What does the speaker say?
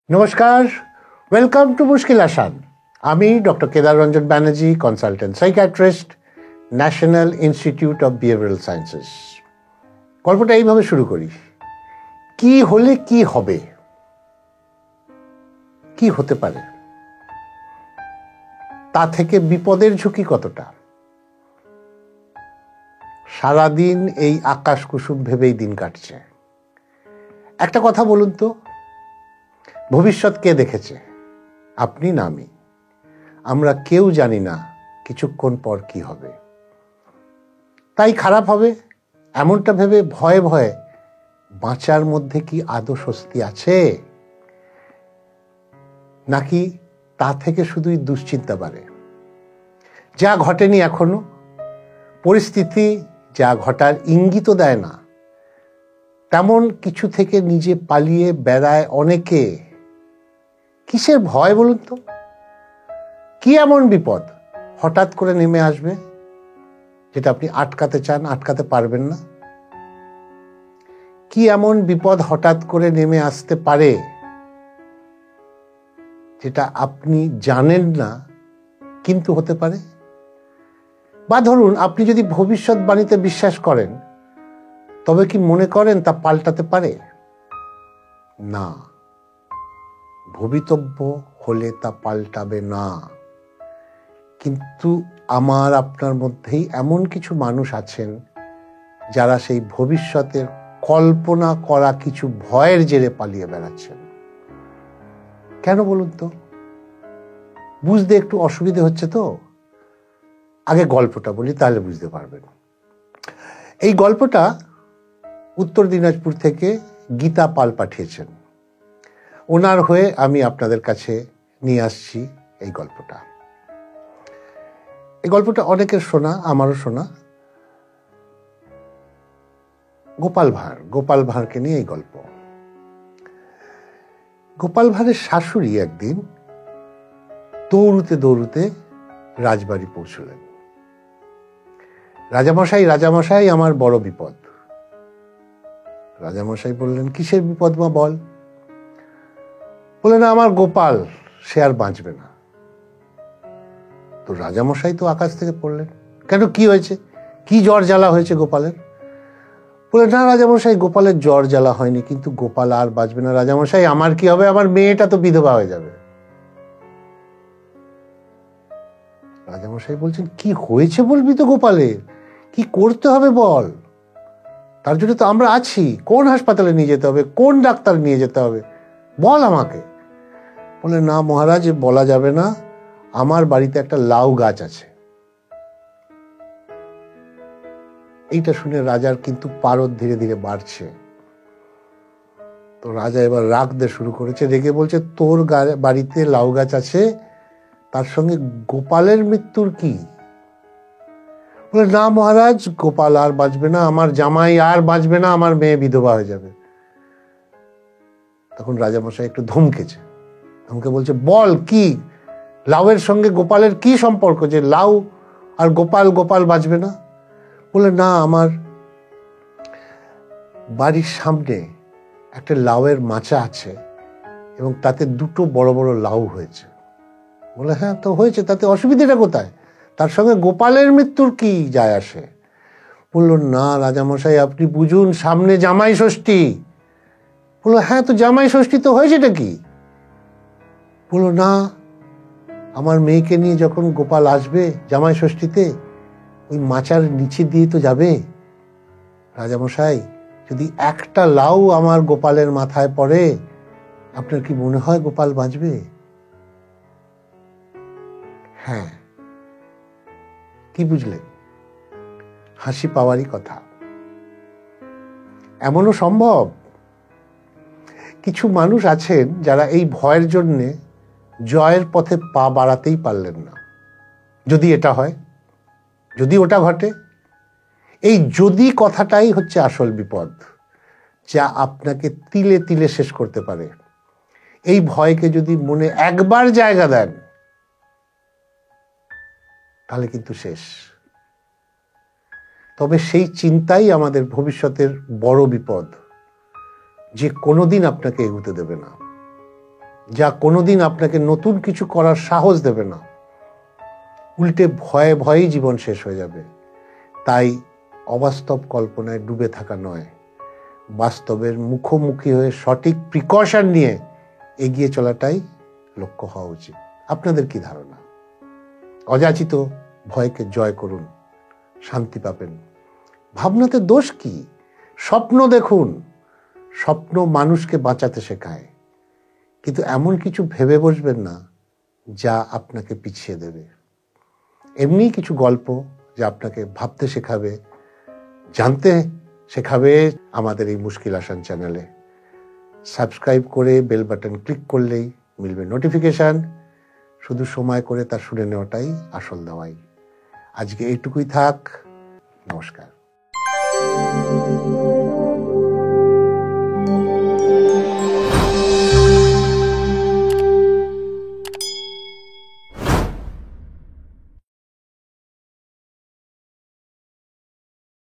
নমস্কার, welcome to মুশকিল আসান। আমি doctor Kedar Ranjan Banerjee, consultant psychiatrist, national institute of behavioural sciences. গল্পটা এইভাবে শুরু করি। কি হলে কি হবে, কি হতে পারে, তা থেকে বিপদের ঝুঁকি কতটা। সারাদিন এই আকাশ কুসুম ভেবেই দিন কাটছে। একটা কথা বলুন তো, ভবিষ্যৎ কে দেখেছে? আপনি না আমি। আমরা কেউ জানি না কিছুক্ষণ পর কি হবে। তাই খারাপ হবে এমনটা ভেবে ভয়ে ভয়ে বাঁচার মধ্যে কি আদৌ স্বস্তি আছে, নাকি তা থেকে শুধুই দুশ্চিন্তা বাড়ে? যা ঘটেনি এখনো, পরিস্থিতি যা ঘটার ইঙ্গিতও দেয় না, তেমন কিছু থেকে নিজে পালিয়ে বেড়ায় অনেকে। কিসের ভয় বলুন তো? কি এমন বিপদ হঠাৎ করে নেমে আসবে যেটা আপনি আটকাতে চান, আটকাতে পারবেন না? কি এমন বিপদ হঠাৎ করে নেমে আসতে পারে যেটা আপনি জানেন না কিন্তু হতে পারে? বা ধরুন, আপনি যদি ভবিষ্যৎবাণীতে বিশ্বাস করেন, তবে কি মনে করেন তা পাল্টাতে পারে? না, ভবিতব্য হলে তা পাল্টাবে না। কিন্তু আমার আপনার মধ্যেই এমন কিছু মানুষ আছেন যারা সেই ভবিষ্যতের কল্পনা করা কিছু ভয়ের জেরে পালিয়ে বেড়াচ্ছেন। কেন বলুন তো? বুঝতে একটু অসুবিধে হচ্ছে তো? আগে গল্পটা বলি, তাহলে বুঝতে পারবেন। এই গল্পটা উত্তর দিনাজপুর থেকে গীতা পাল পাঠিয়েছেন। ওনার হয়ে আমি আপনাদের কাছে নিয়ে আসছি এই গল্পটা। এই গল্পটা অনেকের শোনা, আমারও শোনা। গোপাল ভাঁড়কে নিয়ে এই গল্প। গোপাল ভাঁড়ের শাশুড়ি একদিন দৌড়ুতে দৌড়ুতে রাজবাড়ি পৌঁছলেন। রাজামশাই, আমার বড় বিপদ। রাজামশাই বললেন, কিসের বিপদ মা, বল। বললেন, আমার গোপাল, সে আর বাঁচবে না। তো রাজামশাই তো আকাশ থেকে পড়লেন। কেন, কি হয়েছে? কি জ্বর জ্বালা হয়েছে গোপালের? বলে, না রাজামশাই, গোপালের জ্বর জ্বালা হয়নি, কিন্তু গোপাল আর বাঁচবে না। রাজামশাই, আমার কি হবে? আমার মেয়েটা তো বিধবা হয়ে যাবে। রাজামশাই বলছেন, কি হয়েছে বলবি তো গোপালের, কি করতে হবে বল, তার জন্য তো আমরা আছি। কোন হাসপাতালে নিয়ে যেতে হবে, কোন ডাক্তার নিয়ে যেতে হবে, বল আমাকে। বলে, না মহারাজ, বলা যাবে না, আমার বাড়িতে একটা লাউ গাছ আছে। এইটা শুনে রাজার কিন্তু পারদ ধীরে ধীরে বাড়ছে। তো রাজা এবার রাগ দিয়ে শুরু করেছে, রেগে বলছে, তোর বাড়িতে লাউ গাছ আছে, তার সঙ্গে গোপালের মৃত্যুর কি? বলে, না মহারাজ, গোপাল আর বাঁচবে না, আমার জামাই আর বাঁচবে না, আমার মেয়ে বিধবা হয়ে যাবে। তখন রাজামশাই একটু ধমকেছে, ধমকে বলছে, বল কি, লাউয়ের সঙ্গে গোপালের কি সম্পর্ক যে লাউ আর গোপাল বাঁচবে না? বলে, না, আমার বাড়ির সামনে একটা লাউয়ের মাচা আছে এবং তাতে দুটো বড় বড় লাউ হয়েছে। বলে, হ্যাঁ তো হয়েছে, তাতে অসুবিধাটা কোথায়? তার সঙ্গে গোপালের মৃত্যুর কি যায় আসে? বলল, না রাজামশাই, আপনি বুঝুন, সামনে জামাই ষষ্ঠী। বললো, হ্যাঁ তো জামাই ষষ্ঠী তো হয়েছেটা কি? বললো, না, আমার মেয়েকে নিয়ে যখন গোপাল আসবে জামাই ষষ্ঠীতে, ওই মাচার নিচে দিয়ে তো যাবে। রাজামশাই, যদি একটা লাউ আমার গোপালের মাথায় পড়ে, আপনার কি মনে হয় গোপাল বাঁচবে? হ্যাঁ, কি বুঝলেন? হাসি পাওয়ারই কথা। এমনও সম্ভব কিছু মানুষ আছেন যারা এই ভয়ের জন্যে জয়ের পথে পা বাড়াতেই পারলেন না। যদি এটা হয়, যদি ওটা ঘটে, এই যদি কথাটাই হচ্ছে আসল বিপদ, যা আপনাকে তিলে তিলে শেষ করতে পারে। এই ভয়কে যদি মনে একবার জায়গা দেন, তাহলে কিন্তু শেষ। তবে সেই চিন্তাই আমাদের ভবিষ্যতের বড় বিপদ, যে কোনোদিন আপনাকে এগোতে দেবে না। যা কোনোদিন আপনাকে নতুন কিছু করার সাহস দেবে না। উল্টে ভয়ে ভয়েই জীবন শেষ হয়ে যাবে। তাই অবাস্তব কল্পনায় ডুবে থাকা নয়, বাস্তবের মুখোমুখি হয়ে সঠিক প্রিকশন নিয়ে এগিয়ে চলাটাই লক্ষ্য হওয়া উচিত। আপনাদের কি ধারণা? অযাচিত ভয়কে জয় করুন, শান্তি পাবেন। ভাবনাতে দোষ কি? স্বপ্ন দেখুন। স্বপ্ন মানুষকে বাঁচাতে শেখায়, কিন্তু এমন কিছু ভেবে বসবেন না যা আপনাকে পিছিয়ে দেবে। এমনি কিছু গল্প যা আপনাকে ভাবতে শেখাবে, জানতে শেখাবে আমাদের এই মুশকিল আসান চ্যানেলে। সাবস্ক্রাইব করে বেল বাটন ক্লিক করলেই মিলবে নোটিফিকেশন। শুধু সময় করে তা শুনে নেওয়াটাই আসল দাওয়াই। আজকে এইটুকুই থাক। নমস্কার।